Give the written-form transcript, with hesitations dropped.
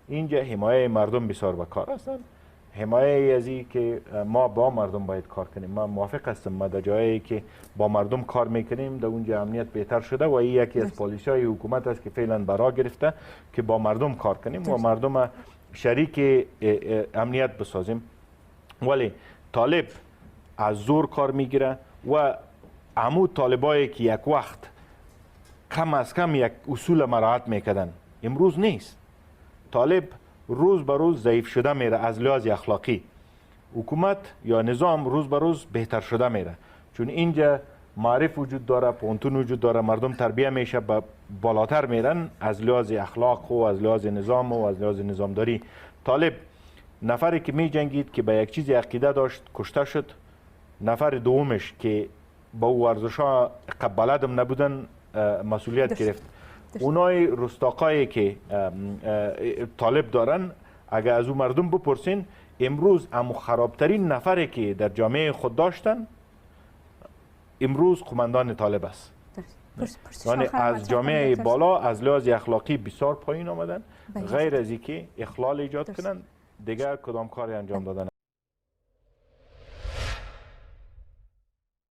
اینجا حمایه مردم بسیار به کار هستند. حمایه از این که ما با مردم باید کار کنیم. من موافق هستم، ما در جایی که با مردم کار میکنیم در اونجا امنیت بهتر شده و این یکی از پالیسی های حکومت است که فعلا برا گرفته که با مردم کار کنیم و مردم شریک امنیت بسازیم. ولی طالب از زور کار میگیره و عمود طالبایی که یک وقت کم از کم یک اصول مراعات میکردن امروز نیست. طالب روز به روز ضعیف شده میره از لحاظ اخلاقی. حکومت یا نظام روز به روز بهتر شده میره، چون اینجا معرف وجود داره، پونتون وجود داره، مردم تربیه میشه، بالاتر میرن از لحاظ اخلاق و از لحاظ نظام و از لحاظ نظامداری. طالب نفری که می جنگید که به یک چیز عقیده داشت کشته شد. نفر دومش که با او ورزش‌ها بلدم نبودن مسئولیت گرفت. اونای رستاقایی که طالب دارن اگر از او مردم بپرسین امروز امو خرابترین نفری که در جامعه خود داشتن امروز قماندان طالب است. یعنی از جامعه بالا از لحاظ اخلاقی بسیار پایین آمدن. غیر از اینکه اخلال ایجاد کنن دیگر کدام کاری انجام دادن